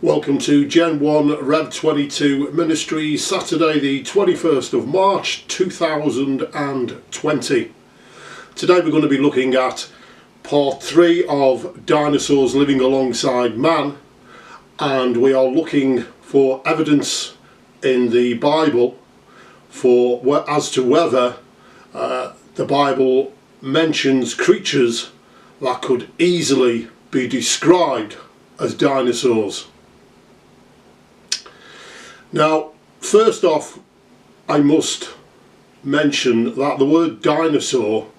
Welcome to Gen 1 Rev 22 Ministry, Saturday the 21st of March 2020. Today we're going to be looking at part 3 of Dinosaurs Living Alongside Man, and we are looking for evidence in the Bible as to whether the Bible mentions creatures that could easily be described as dinosaurs. Now, first off, I must mention that the word dinosaur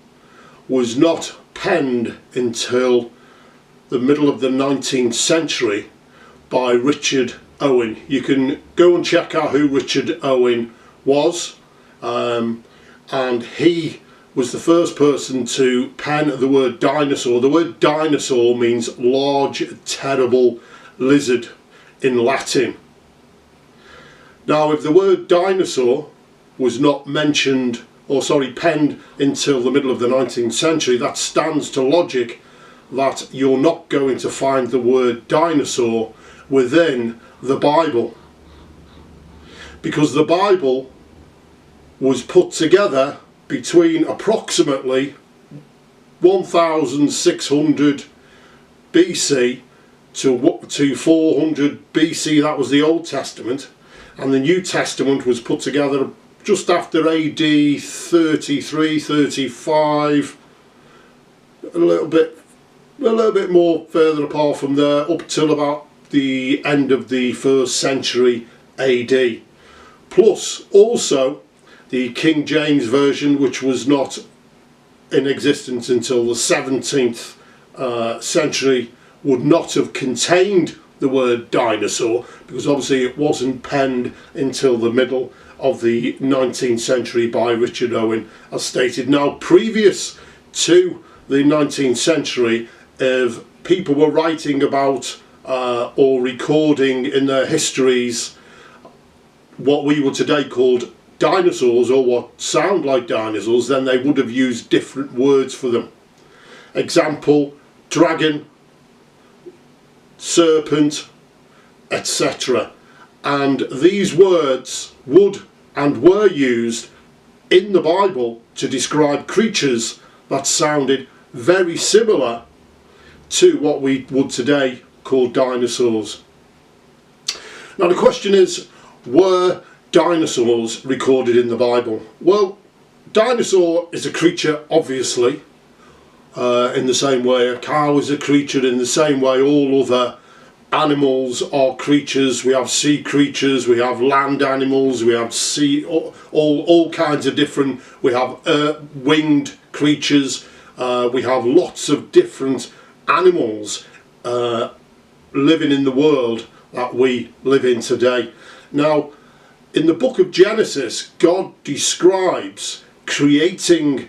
was not penned until the middle of the 19th century by Richard Owen. You can go and check out who Richard Owen was, and he was the first person to pen the word dinosaur. The word dinosaur means large, terrible lizard in Latin. Now, if the word dinosaur was not penned until the middle of the 19th century, that stands to logic that you're not going to find the word dinosaur within the Bible, because the Bible was put together between approximately 1600 BC to 400 BC. That was the Old Testament, and the New Testament was put together just after AD 33, 35, a little bit more further apart from there, up till about the end of the 1st century AD. Plus also the King James Version, which was not in existence until the 17th century, would not have contained the word dinosaur, because obviously it wasn't penned until the middle of the 19th century by Richard Owen, as stated. Now, previous to the 19th century, if people were writing about or recording in their histories what we would today call dinosaurs, or what sound like dinosaurs, then they would have used different words for them. Example: dragon, serpent, etc. And these words would and were used in the Bible to describe creatures that sounded very similar to what we would today call dinosaurs. Now the question is, were dinosaurs recorded in the Bible? Well, dinosaur is a creature, obviously, in the same way a cow is a creature, in the same way all other animals are creatures. We have sea creatures, we have land animals, we have all kinds of different, we have winged creatures, we have lots of different animals living in the world that we live in today. Now, in the book of Genesis, God describes creating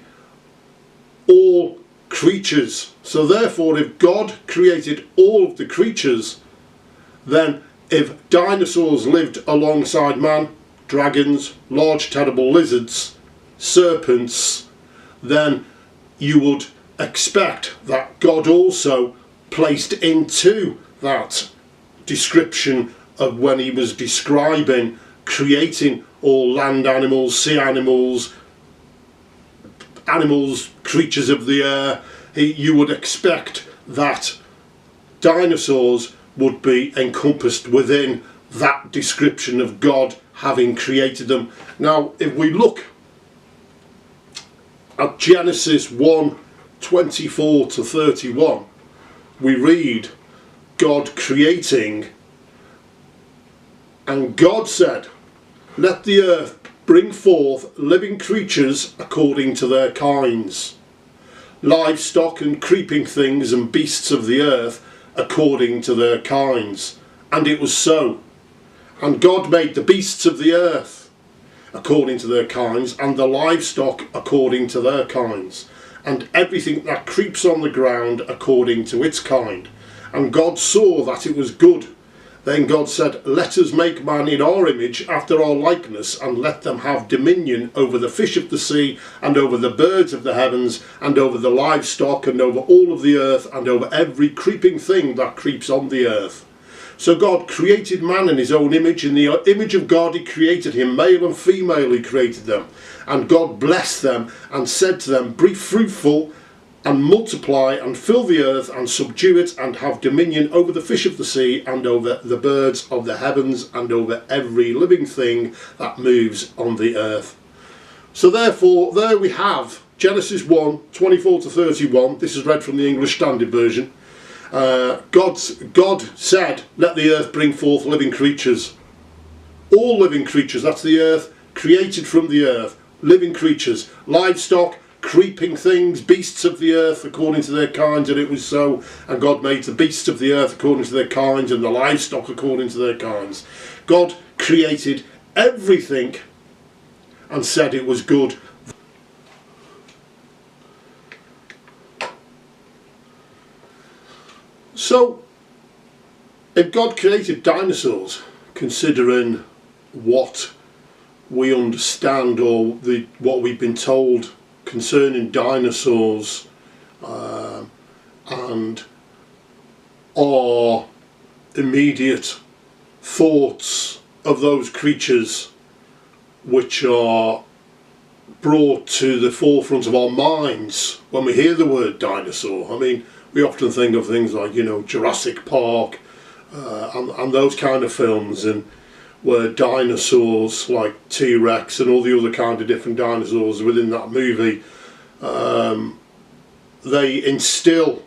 all creatures. So therefore, if God created all of the creatures, then if dinosaurs lived alongside man, dragons, large terrible lizards, serpents, then you would expect that God also placed into that description of when he was describing creating all land animals, sea animals, creatures of the air, you would expect that dinosaurs would be encompassed within that description of God having created them. Now, if we look at Genesis 1:24 to 31, we read God creating, and God said, "Let the earth bring forth living creatures according to their kinds, livestock and creeping things and beasts of the earth according to their kinds." And it was so. And God made the beasts of the earth according to their kinds, and the livestock according to their kinds, and everything that creeps on the ground according to its kind. And God saw that it was good. Then God said, "Let us make man in our image, after our likeness, and let them have dominion over the fish of the sea, and over the birds of the heavens, and over the livestock, and over all of the earth, and over every creeping thing that creeps on the earth." So God created man in his own image. In the image of God he created him, male and female he created them. And God blessed them and said to them, be fruitful and multiply and fill the earth and subdue it and have dominion over the fish of the sea and over the birds of the heavens and over every living thing that moves on the earth. So therefore, there we have Genesis 1, 24 to 31. This is read from the English Standard Version. God said, let the earth bring forth living creatures. All living creatures, that's the earth, created from the earth. Living creatures, livestock, creeping things, beasts of the earth according to their kinds, and it was so. And God made the beasts of the earth according to their kinds and the livestock according to their kinds. God created everything and said it was good. So if God created dinosaurs, considering what we understand or what we've been told concerning dinosaurs and our immediate thoughts of those creatures which are brought to the forefront of our minds when we hear the word dinosaur. I mean, we often think of things like, you know, Jurassic Park and those kind of films, and where dinosaurs like T-Rex and all the other kind of different dinosaurs within that movie, they instill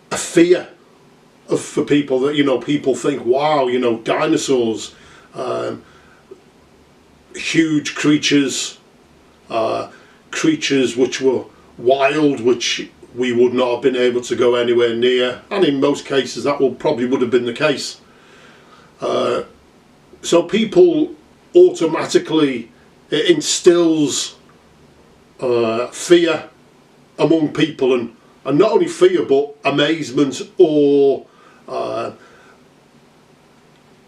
a fear for people that, you know, people think, wow, you know, dinosaurs, huge creatures, creatures which were wild, which we would not have been able to go anywhere near, and in most cases that probably would have been the case. So people automatically, it instills fear among people, and not only fear but amazement, or and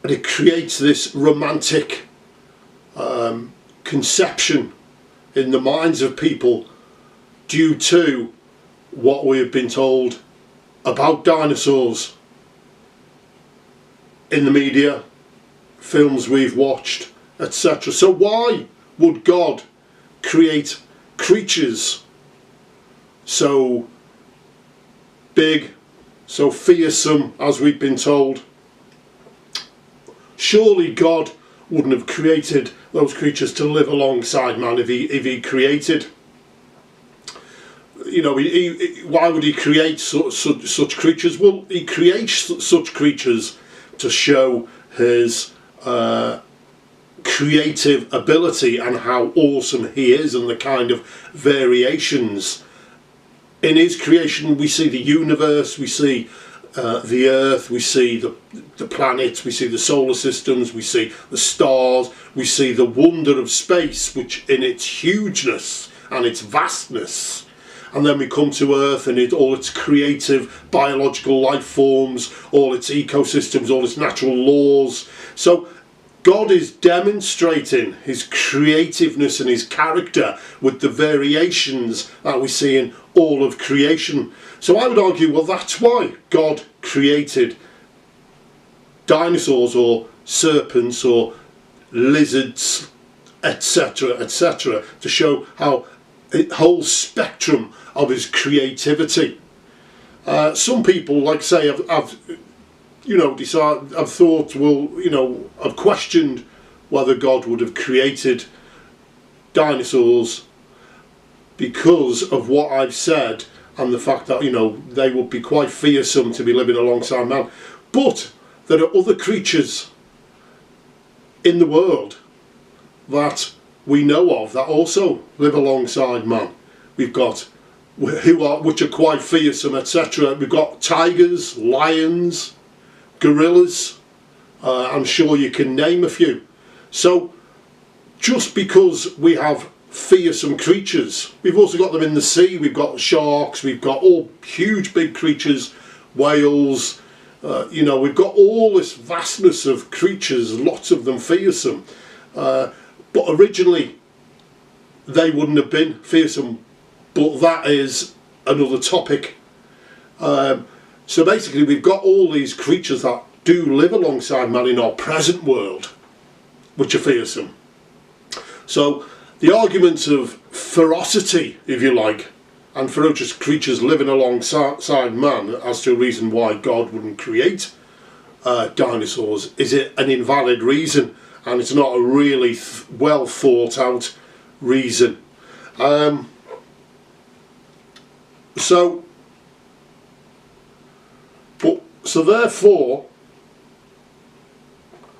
it creates this romantic conception in the minds of people due to what we have been told about dinosaurs in the media, films we've watched, etc. So why would God create creatures so big, so fearsome as we've been told? Surely God wouldn't have created those creatures to live alongside man if he created. You know, why would he create such creatures? Well, he creates such creatures to show his creative ability and how awesome he is, and the kind of variations in his creation. We see the universe, we see the earth, we see the planets, we see the solar systems, we see the stars, we see the wonder of space, which in its hugeness and its vastness. And then we come to Earth and all its creative biological life forms, all its ecosystems, all its natural laws. So God is demonstrating his creativeness and his character with the variations that we see in all of creation. So I would argue, well, that's why God created dinosaurs or serpents or lizards, etc., etc., to show how a whole spectrum of his creativity. Some people, like say, have thought, well, you know, I've questioned whether God would have created dinosaurs because of what I've said and the fact that, you know, they would be quite fearsome to be living alongside man. But there are other creatures in the world that we know of that also live alongside man. We've got which are quite fearsome, etc. We've got tigers, lions, gorillas. I'm sure you can name a few. So just because we have fearsome creatures, we've also got them in the sea. We've got sharks, we've got all huge big creatures, whales, you know, we've got all this vastness of creatures, lots of them fearsome. But originally they wouldn't have been fearsome, but that is another topic. So basically we've got all these creatures that do live alongside man in our present world, which are fearsome. So the arguments of ferocity, if you like, and ferocious creatures living alongside man as to a reason why God wouldn't create dinosaurs is an invalid reason, and it's not a really well thought out reason. So therefore,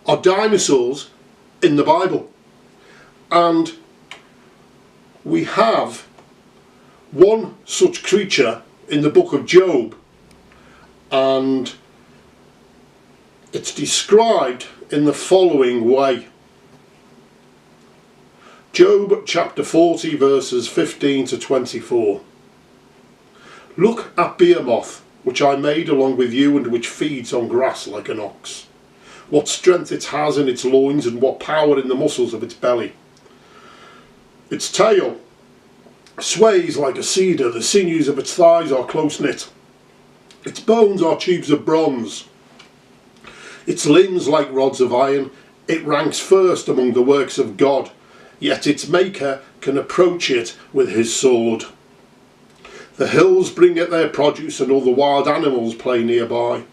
are dinosaurs in the Bible? And we have one such creature in the book of Job, and it's described in the following way. Job chapter 40 verses 15 to 24. Look at Behemoth, which I made along with you, and which feeds on grass like an ox. What strength it has in its loins, and what power in the muscles of its belly. Its tail sways like a cedar, the sinews of its thighs are close knit. Its bones are tubes of bronze, its limbs like rods of iron. It ranks first among the works of God, yet its maker can approach it with his sword. The hills bring it their produce, and all the wild animals play nearby.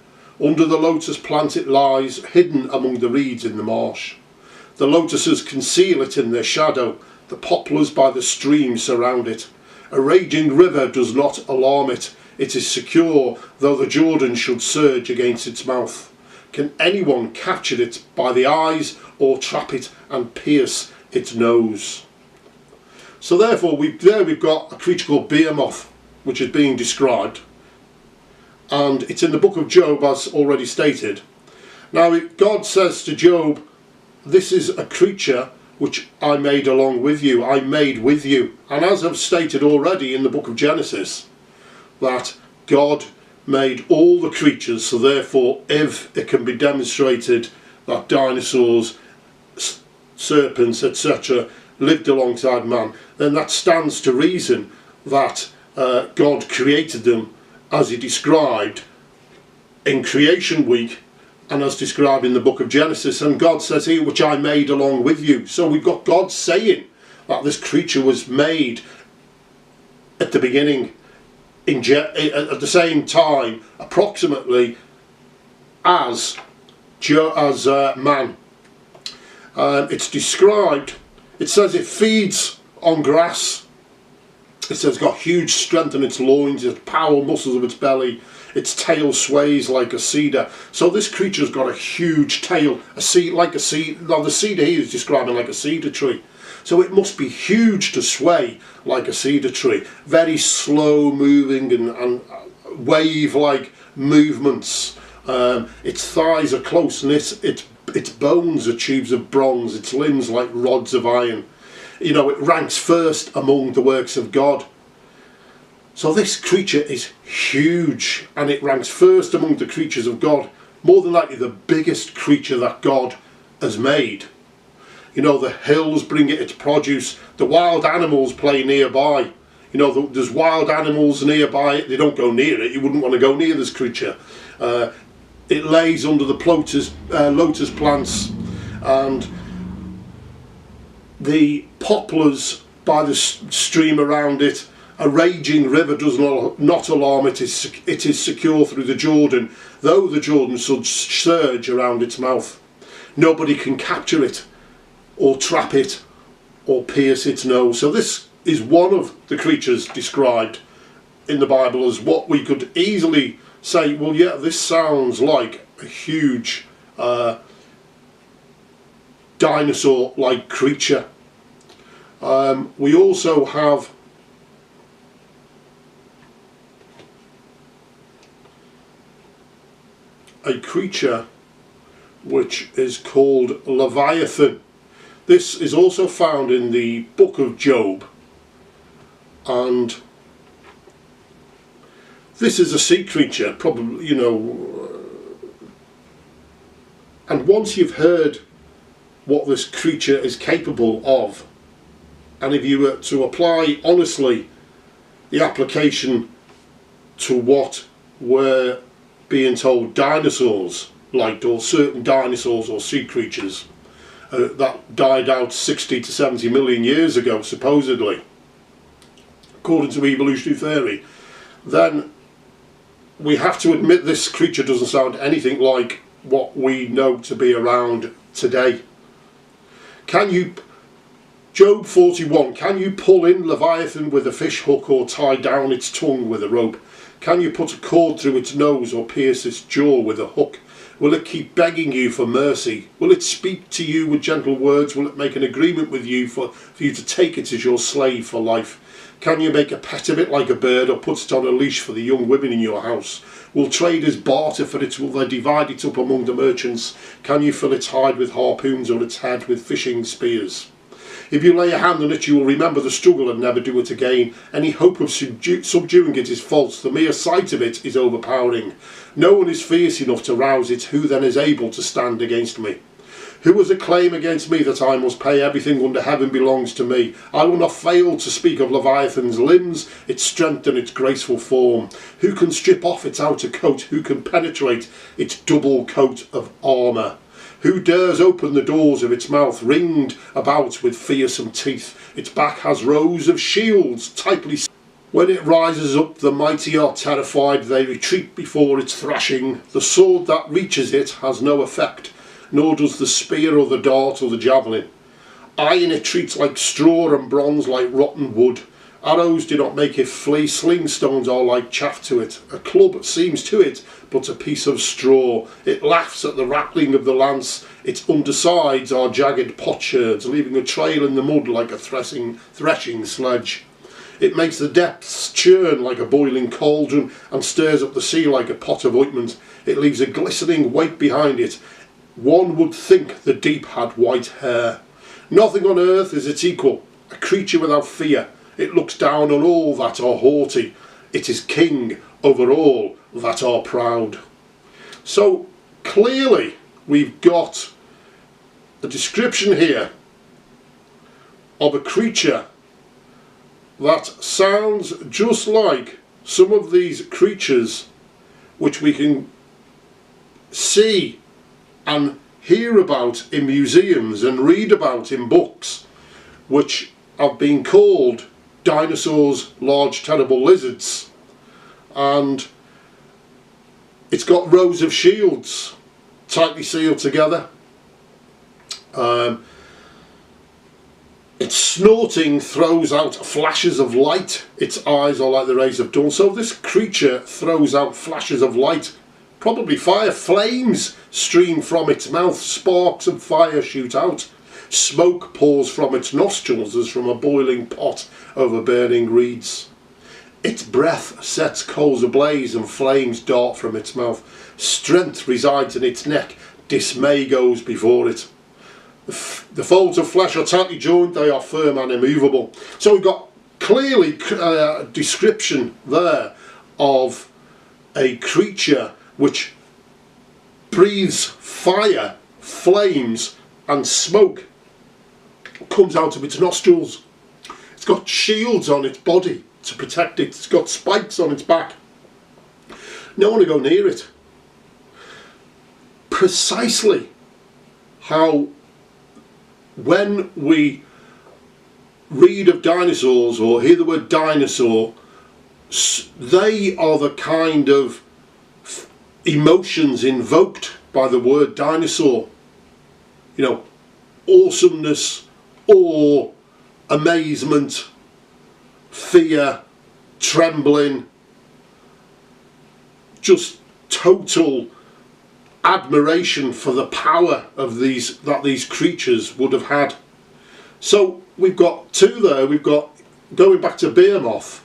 Under the lotus plant it lies, hidden among the reeds in the marsh. The lotuses conceal it in their shadow, the poplars by the stream surround it. A raging river does not alarm it. It is secure, though the Jordan should surge against its mouth. Can anyone capture it by the eyes, or trap it and pierce its nose? So therefore, we've got a creature called Behemoth, which is being described, and it's in the book of Job, as already stated. Now God says to Job, this is a creature which I made along with you, I made with you. And as I've stated already in the book of Genesis, that God made all the creatures, so therefore if it can be demonstrated that dinosaurs, serpents, etc. lived alongside man, then that stands to reason that God created them as he described in creation week and as described in the book of Genesis. And God says here, which I made along with you. So we've got God saying that this creature was made at the beginning, at the same time approximately as man. It's described, it says it feeds on grass. It says it's got huge strength in its loins, its power muscles of its belly, its tail sways like a cedar. So this creature's got a huge tail, the cedar here is describing like a cedar tree. So it must be huge to sway like a cedar tree. Very slow moving and wave-like movements. Its thighs are close knit, its bones are tubes of bronze, its limbs like rods of iron. You know, it ranks first among the works of God. So this creature is huge, and it ranks first among the creatures of God. More than likely the biggest creature that God has made. You know, the hills bring it its produce. The wild animals play nearby. You know, there's wild animals nearby. They don't go near it. You wouldn't want to go near this creature. It lays under the lotus plants, and the poplars by the stream around it. A raging river does not alarm it. It is secure through the Jordan, though the Jordan should surge around its mouth. Nobody can capture it, or trap it, or pierce its nose. So this is one of the creatures described in the Bible as what we could easily say, well, yeah, this sounds like a huge dinosaur-like creature. We also have a creature which is called Leviathan. This is also found in the book of Job, and this is a sea creature, probably, you know, and once you've heard what this creature is capable of, and if you were to apply honestly the application to what we're being told dinosaurs liked, or certain dinosaurs or sea creatures that died out 60 to 70 million years ago, supposedly, according to evolutionary theory, then we have to admit this creature doesn't sound anything like what we know to be around today. Can you, Job 41, can you pull in Leviathan with a fish hook or tie down its tongue with a rope? Can you put a cord through its nose or pierce its jaw with a hook? Will it keep begging you for mercy? Will it speak to you with gentle words? Will it make an agreement with you for you to take it as your slave for life? Can you make a pet of it like a bird, or put it on a leash for the young women in your house? Will traders barter for it? Will they divide it up among the merchants? Can you fill its hide with harpoons or its head with fishing spears? If you lay a hand on it, you will remember the struggle and never do it again. Any hope of subduing it is false. The mere sight of it is overpowering. No one is fierce enough to rouse it. Who then is able to stand against me? Who has a claim against me that I must pay? Everything under heaven belongs to me. I will not fail to speak of Leviathan's limbs, its strength and its graceful form. Who can strip off its outer coat? Who can penetrate its double coat of armour? Who dares open the doors of its mouth, ringed about with fearsome teeth? Its back has rows of shields tightly. When it rises up, the mighty are terrified. They retreat before its thrashing. The sword that reaches it has no effect, nor does the spear or the dart or the javelin. Iron it treats like straw, and bronze like rotten wood. Arrows do not make it flee. Sling stones are like chaff to it. A club seems to it but a piece of straw. It laughs at the rattling of the lance. Its undersides are jagged potsherds, leaving a trail in the mud like a threshing sledge. It makes the depths churn like a boiling cauldron, and stirs up the sea like a pot of ointment. It leaves a glistening wake behind it. One would think the deep had white hair. Nothing on earth is its equal, a creature without fear. It looks down on all that are haughty. It is king over all that are proud. So clearly we've got a description here of a creature that sounds just like some of these creatures which we can see and hear about in museums and read about in books, which have been called dinosaurs, large terrible lizards. And it's got rows of shields tightly sealed together. Its snorting throws out flashes of light. Its eyes are like the rays of dawn. So this creature throws out flashes of light, probably fire. Flames stream from its mouth. Sparks of fire shoot out. Smoke pours from its nostrils as from a boiling pot over burning reeds. Its breath sets coals ablaze and flames dart from its mouth. Strength resides in its neck. Dismay goes before it. The folds of flesh are tightly joined. They are firm and immovable. So we've got clearly a description there of a creature which breathes fire, flames and smoke comes out of its nostrils. It's got shields on its body to protect it. It's got spikes on its back. No one will go near it. Precisely how, when we read of dinosaurs or hear the word dinosaur, they are the kind of emotions invoked by the word dinosaur. You know, awesomeness, awe, amazement, fear, trembling, just total admiration for the power of these creatures would have had. So we've got two there. We've got, going back to Behemoth,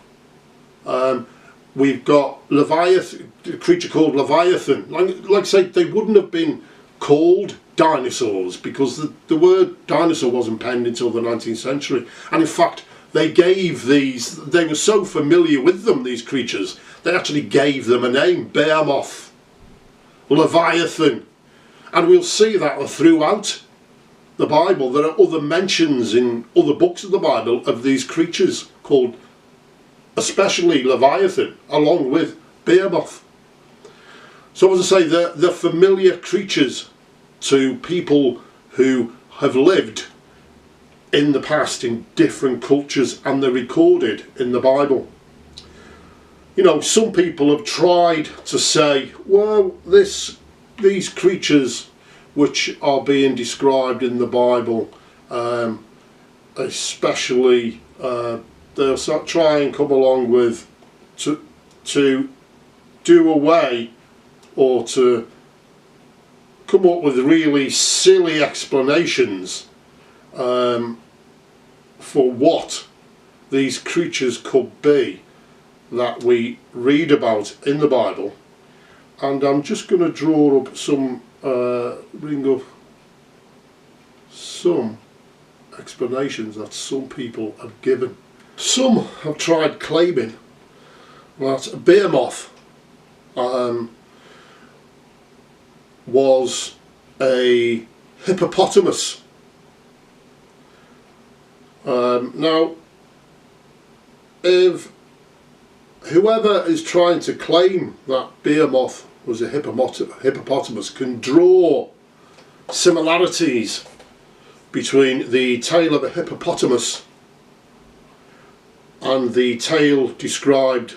we've got Leviathan, a creature called Leviathan. Like I say, they wouldn't have been called dinosaurs because the word dinosaur wasn't penned until the 19th century. And in fact, they were so familiar with them, these creatures, they actually gave them a name, Behemoth, Leviathan. And we'll see that throughout the Bible. There are other mentions in other books of the Bible of these creatures called, especially Leviathan, along with Behemoth. So as I say, they're familiar creatures to people who have lived in the past in different cultures, and they're recorded in the Bible. You know, some people have tried to say, well, these creatures which are being described in the Bible, especially they'll try and come along with to do away or to come up with really silly explanations for what these creatures could be that we read about in the Bible. And I'm just going to draw up some, bring up some explanations that some people have given. Some have tried claiming that Behemoth was a hippopotamus. Now, if whoever is trying to claim that Behemoth was a hippopotamus can draw similarities between the tail of a hippopotamus and the tail described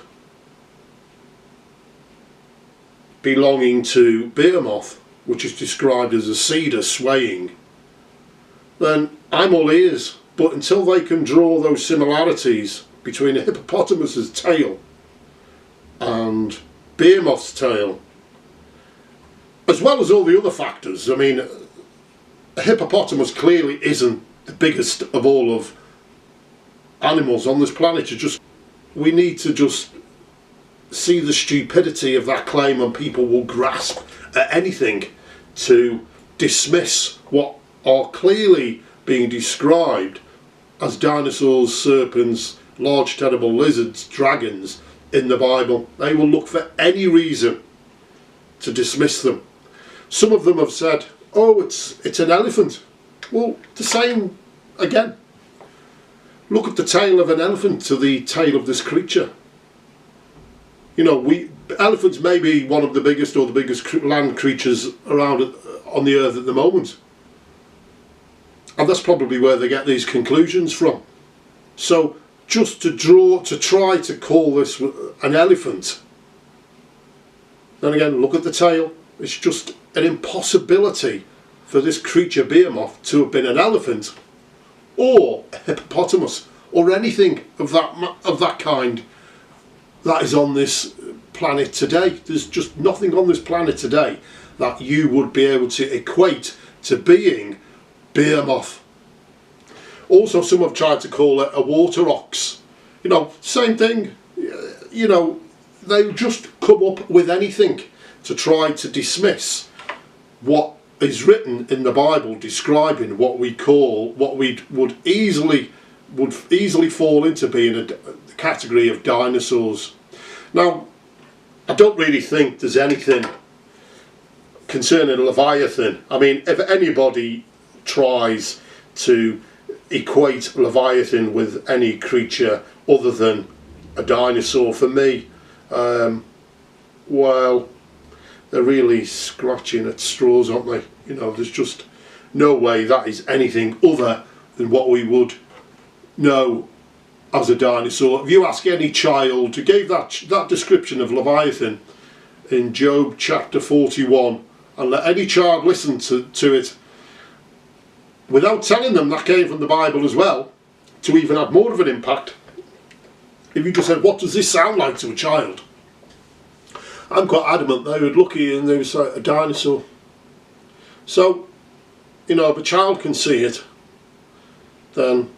belonging to Behemoth, which is described as a cedar swaying, then I'm all ears. But until they can draw those similarities between a hippopotamus's tail and Behemoth's tail, as well as all the other factors, I mean, a hippopotamus clearly isn't the biggest of all of animals on this planet. We need to just see the stupidity of that claim, and people will grasp at anything to dismiss what are clearly being described as dinosaurs, serpents, large terrible lizards, dragons in the Bible. They will look for any reason to dismiss them. Some of them have said, oh, it's an elephant. Well, the same again. Look at the tail of an elephant to the tail of this creature. You know, elephants may be one of the biggest or the biggest land creatures around on the earth at the moment. And that's probably where they get these conclusions from. So just to try to call this an elephant, then again, look at the tail. It's just an impossibility for this creature Behemoth to have been an elephant or a hippopotamus or anything of that kind that is on this planet today. There's just nothing on this planet today that you would be able to equate to being Behemoth. Also, some have tried to call it a water ox. You know, same thing. You know, they just come up with anything to try to dismiss what is written in the Bible describing what we would easily fall into being a category of dinosaurs. Now, I don't really think there's anything concerning Leviathan. I mean, if anybody tries to equate Leviathan with any creature other than a dinosaur, for me, well, they're really scratching at straws, aren't they? You know, there's just no way that is anything other than what we would know as a dinosaur. If you ask any child who gave that description of Leviathan in Job chapter 41, and let any child listen to it without telling them that came from the Bible as well, to even have more of an impact, if you just said, what does this sound like to a child? I'm quite adamant they would look at you and they would say, a dinosaur. So, you know, if a child can see it, then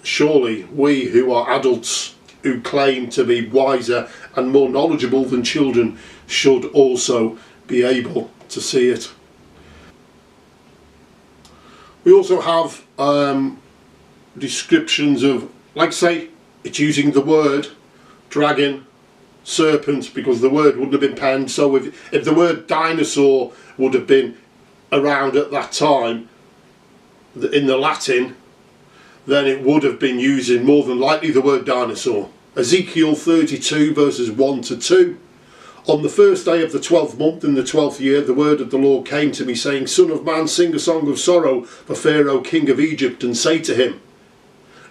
surely we who are adults who claim to be wiser and more knowledgeable than children should also be able to see it. We also have descriptions of, like say, it's using the word dragon, serpent, because the word wouldn't have been penned. So if the word dinosaur would have been around at that time in the Latin, then it would have been using more than likely the word dinosaur. Ezekiel 32 verses 1 to 2, On the first day of the 12th month in the 12th year, the word of the Lord came to me, saying, Son of man, sing a song of sorrow for Pharaoh, king of Egypt, and say to him,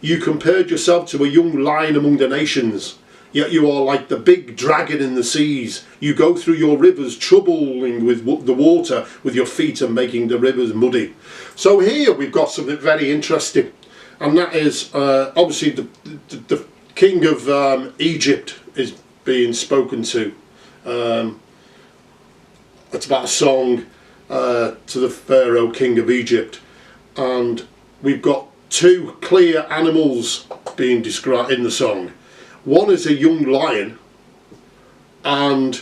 You compared yourself to a young lion among the nations, yet you are like the big dragon in the seas. You go through your rivers, troubling with the water with your feet and making the rivers muddy. So here we've got something very interesting, and that is obviously the king of Egypt is being spoken to. It's about a song to the Pharaoh, king of Egypt, and we've got two clear animals being described in the song. One is a young lion, and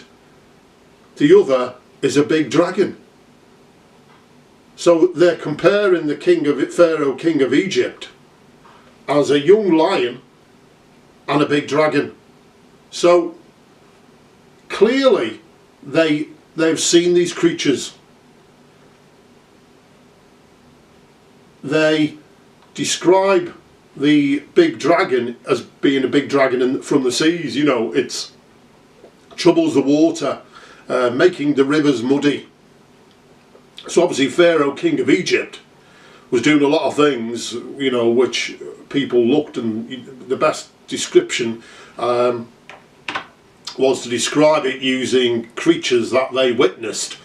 the other is a big dragon. So they're comparing the Pharaoh, king of Egypt, as a young lion and a big dragon. So clearly they've seen these creatures. They describe the big dragon as being a big dragon from the seas. You know, it troubles the water, making the rivers muddy. So obviously Pharaoh, king of Egypt, was doing a lot of things, you know, which people looked, and the best description was to describe it using creatures that they witnessed.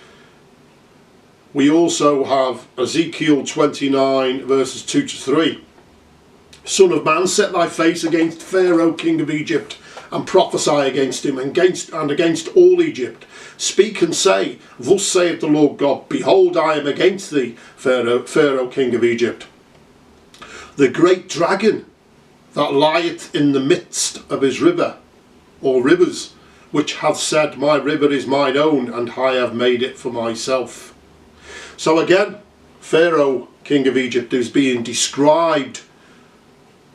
We also have Ezekiel 29 verses 2 to 3. Son of man, set thy face against Pharaoh, king of Egypt, and prophesy against him, and against all Egypt. Speak and say, Thus saith the Lord God, Behold, I am against thee, Pharaoh, king of Egypt, the great dragon that lieth in the midst of his river, or rivers, which hath said, My river is mine own, and I have made it for myself. So again, Pharaoh, king of Egypt, is being described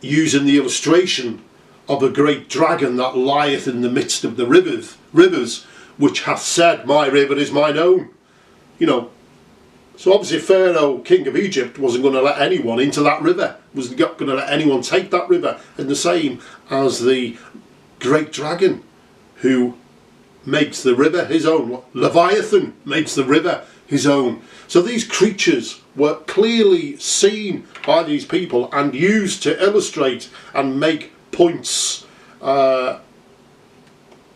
using the illustration of a great dragon that lieth in the midst of the rivers, which hath said, My river is mine own. You know, so obviously Pharaoh, king of Egypt, wasn't going to let anyone into that river, wasn't going to let anyone take that river, and the same as the great dragon who makes the river his own. Leviathan makes the river his own. So these creatures were clearly seen by these people and used to illustrate and make points. And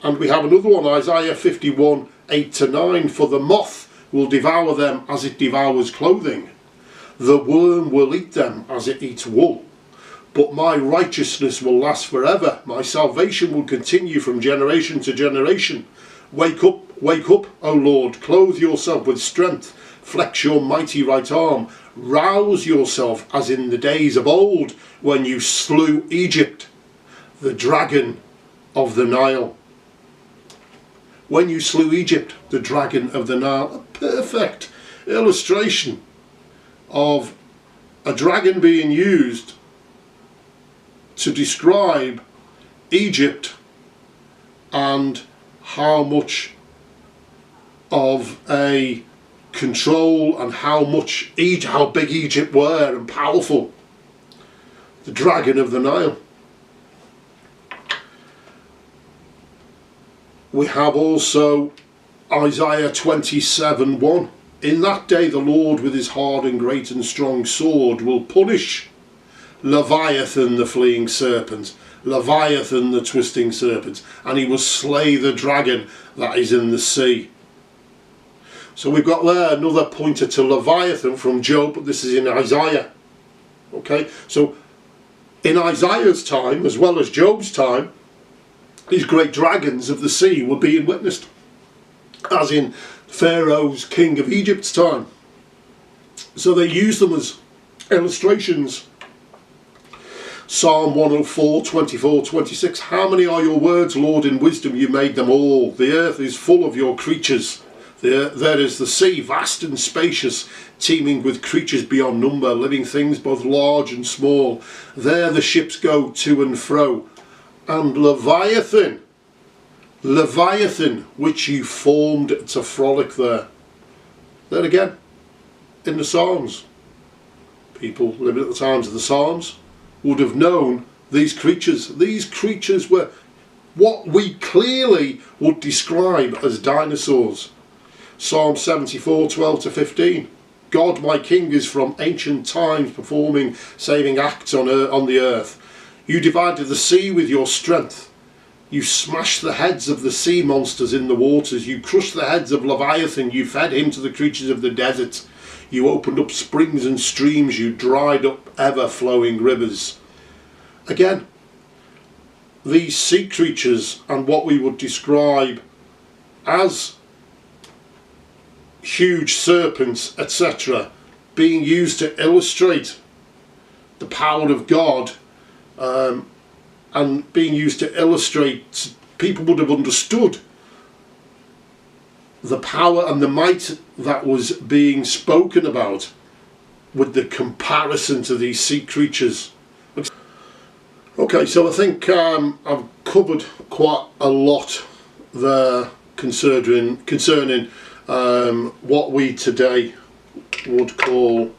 we have another one, Isaiah 51, 8 to 9. For the moth will devour them as it devours clothing. The worm will eat them as it eats wool. But my righteousness will last forever. My salvation will continue from generation to generation. Wake up, O Lord. Clothe yourself with strength. Flex your mighty right arm. Rouse yourself as in the days of old when you slew Egypt, the dragon of the Nile. When you slew Egypt, the dragon of the Nile. A perfect illustration of a dragon being used to describe Egypt and how much of a control and how big Egypt were and powerful. The dragon of the Nile. We have also Isaiah 27, 1. In that day the Lord with his hard and great and strong sword will punish Leviathan the fleeing serpent, Leviathan the twisting serpent, and he will slay the dragon that is in the sea. So we've got there another pointer to Leviathan from Job, but this is in Isaiah. Okay, so in Isaiah's time, as well as Job's time, these great dragons of the sea were being witnessed, as in Pharaoh's, king of Egypt's time. So they used them as illustrations. Psalm 104, 24, 26. How many are your words, Lord? In wisdom you made them all. The earth is full of your creatures. There is the sea, vast and spacious, teeming with creatures beyond number, living things both large and small. There the ships go to and fro. And Leviathan, which you formed to frolic there. Then again, in the Psalms, people living at the times of the Psalms would have known these creatures. These creatures were what we clearly would describe as dinosaurs. Psalm 74, 12 to 15. God, my King, is from ancient times performing saving acts on the earth. You divided the sea with your strength. You smashed the heads of the sea monsters in the waters. You crushed the heads of Leviathan. You fed him to the creatures of the desert. You opened up springs and streams. You dried up ever-flowing rivers. Again, these sea creatures and what we would describe as huge serpents, etc., being used to illustrate the power of God, and being used to illustrate, people would have understood the power and the might that was being spoken about with the comparison to these sea creatures. Okay, so I think I've covered quite a lot there concerning what we today would call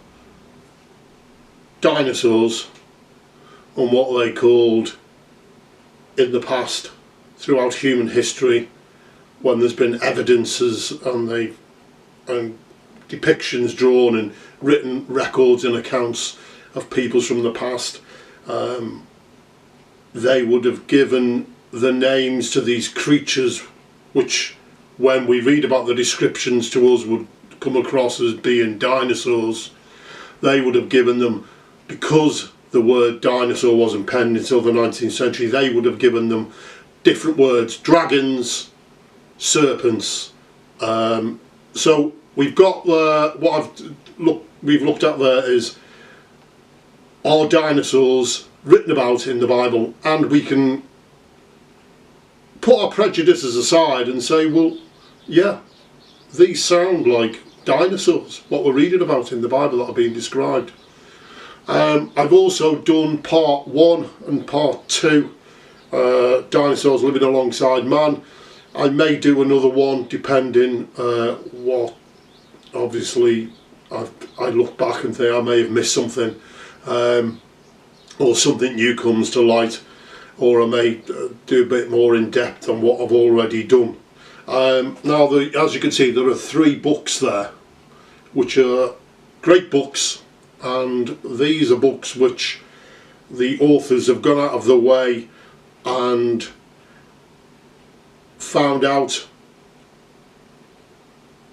dinosaurs and what they called in the past throughout human history, when there's been evidences and depictions drawn and written records and accounts of peoples from the past. They would have given the names to these creatures, which when we read about the descriptions to us would come across as being dinosaurs. They would have given them, because the word dinosaur wasn't penned until the 19th century, they would have given them different words: dragons, serpents. So we've got we've looked at there is, are dinosaurs written about in the Bible, and we can put our prejudices aside and say, well, yeah, these sound like dinosaurs, what we're reading about in the Bible that are being described. I've also done part 1 and part 2, dinosaurs living alongside man. I may do another one depending what, obviously, I look back and think I may have missed something, or something new comes to light, or I may do a bit more in depth on what I've already done. Now, as you can see, there are 3 books there, which are great books, and these are books which the authors have gone out of their way and found out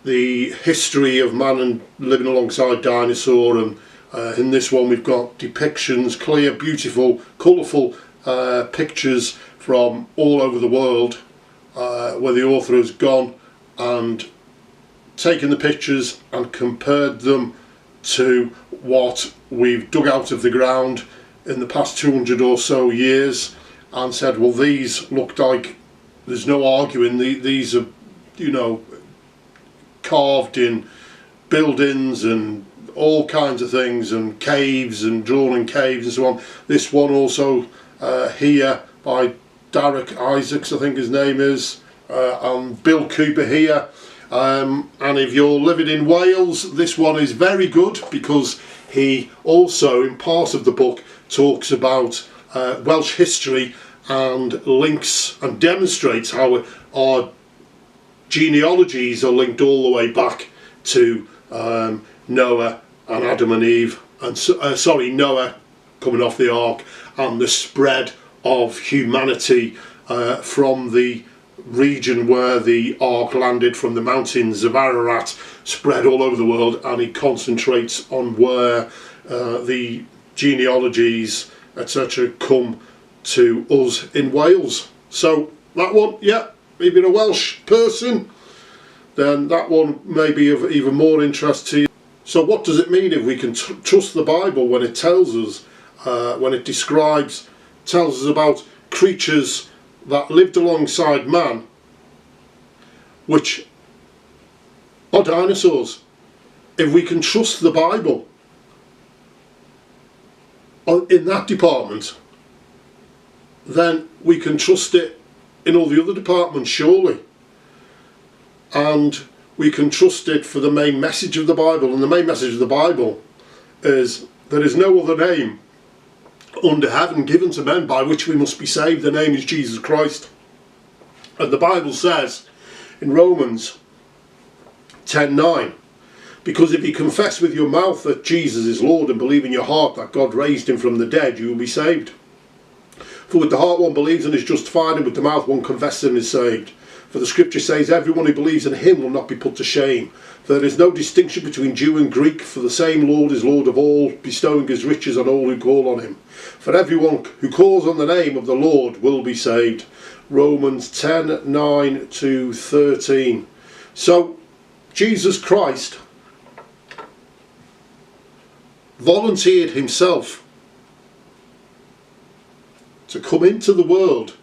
the history of man and living alongside dinosaur. And in this one we've got depictions, clear, beautiful, colourful pictures from all over the world, where the author has gone and taken the pictures and compared them to what we've dug out of the ground in the past 200 or so years, and said, well, these looked like, there's no arguing, these are, you know, carved in buildings and all kinds of things, and caves, and drawn in caves and so on. This one also here by Derek Isaacs, I think his name is, and Bill Cooper here. And if you're living in Wales, this one is very good, because he also, in part of the book, talks about Welsh history and links and demonstrates how our genealogies are linked all the way back to Noah and Adam and Eve, and Noah coming off the ark, and the spread of humanity from the region where the ark landed, from the mountains of Ararat, spread all over the world. And he concentrates on where the genealogies, etc., come to us in Wales. So that one, yeah, if you're a Welsh person, then that one may be of even more interest to you. So what does it mean if we can trust the Bible when it tells us, when it tells us about creatures that lived alongside man, which are dinosaurs? If we can trust the Bible in that department, then we can trust it in all the other departments, surely. And we can trust it for the main message of the Bible, and the main message of the Bible is there is no other name under heaven given to men by which we must be saved. The name is Jesus Christ. And the Bible says in Romans 10:9, because if you confess with your mouth that Jesus is Lord and believe in your heart that God raised him from the dead, you will be saved. For with the heart one believes and is justified, and with the mouth one confesses and is saved. For the scripture says, everyone who believes in him will not be put to shame. For there is no distinction between Jew and Greek, for the same Lord is Lord of all, bestowing his riches on all who call on him. For everyone who calls on the name of the Lord will be saved. Romans 10:9 to 13. So, Jesus Christ volunteered himself to come into the world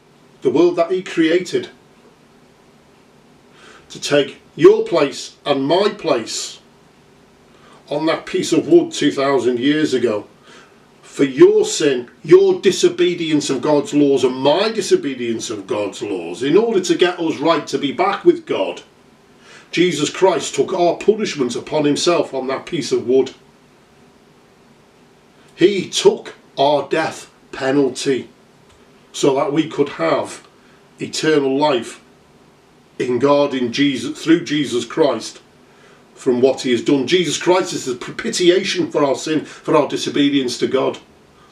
that he created, to take your place and my place on that piece of wood 2,000 years ago, for your sin, your disobedience of God's laws and my disobedience of God's laws, in order to get us right to be back with God. Jesus Christ took our punishment upon himself on that piece of wood. He took our death penalty so that we could have eternal life in God, in Jesus, through Jesus Christ, from what he has done. Jesus Christ is the propitiation for our sin, for our disobedience to God.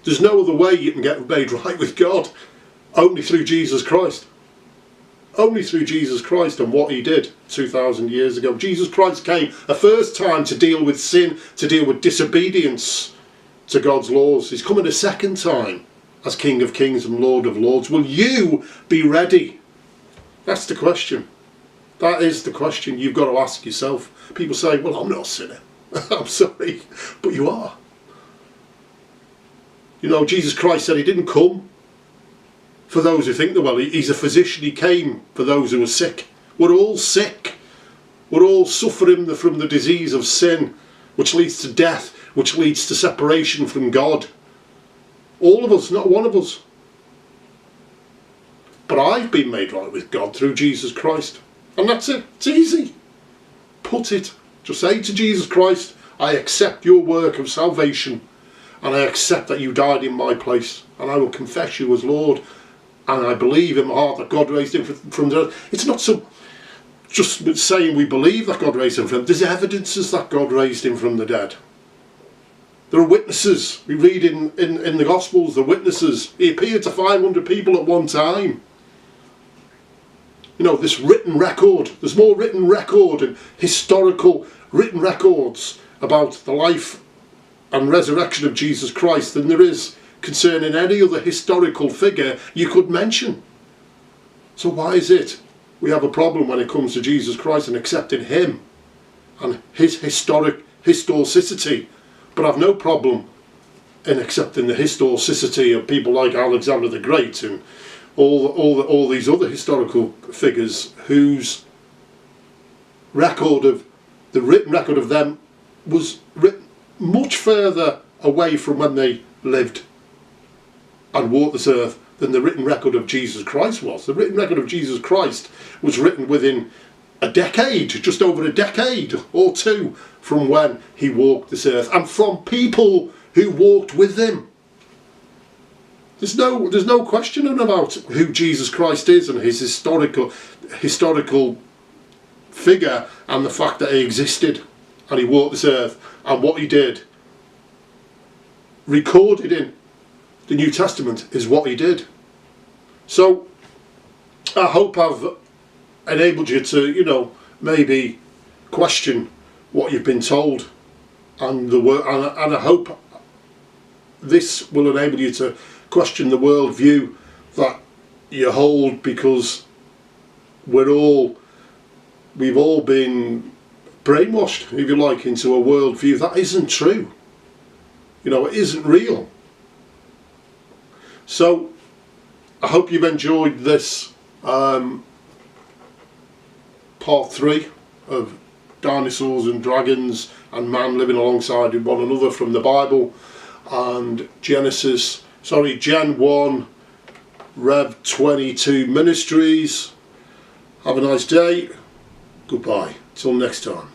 There's no other way you can get made right with God, only through Jesus Christ. Only through Jesus Christ and what he did 2,000 years ago. Jesus Christ came a first time to deal with sin, to deal with disobedience to God's laws. He's coming a second time as King of Kings and Lord of Lords. Will you be ready? That's the question. That is the question you've got to ask yourself. People say, well, I'm not a sinner. I'm sorry, but you are. You know, Jesus Christ said he didn't come for those who think they're well. He's a physician. He came for those who are sick. We're all sick. We're all suffering from the disease of sin, which leads to death, which leads to separation from God. All of us, not one of us. But I've been made right with God through Jesus Christ. And that's it. It's easy. Put it. Just say to Jesus Christ, I accept your work of salvation, and I accept that you died in my place, and I will confess you as Lord, and I believe in my heart that God raised him from the dead. It's not so just saying we believe that God raised him from the dead. There's evidences that God raised him from the dead. There are witnesses. We read in the Gospels, the witnesses. He appeared to 500 people at one time. You know, this written record, there's more written record and historical written records about the life and resurrection of Jesus Christ than there is concerning any other historical figure you could mention. So why is it we have a problem when it comes to Jesus Christ and accepting him and his historicity, but have no problem in accepting the historicity of people like Alexander the Great and all these other historical figures whose record of the written record of them was written much further away from when they lived and walked this earth than the written record of Jesus Christ was. The written record of Jesus Christ was written within a decade, just over a decade or two from when he walked this earth, and from people who walked with him. There's no questioning about who Jesus Christ is and his historical figure, and the fact that he existed and he walked this earth and what he did. Recorded in the New Testament is what he did. So I hope I've enabled you to, you know, maybe question what you've been told, and and I hope this will enable you to question the worldview that you hold, because we've all been brainwashed, if you like, into a worldview that isn't true. You know, it isn't real. So I hope you've enjoyed this part 3 of Dinosaurs and Dragons and Man Living Alongside One Another from the Bible and Gen 1 Rev 22 Ministries. Have a nice day. Goodbye. Till next time.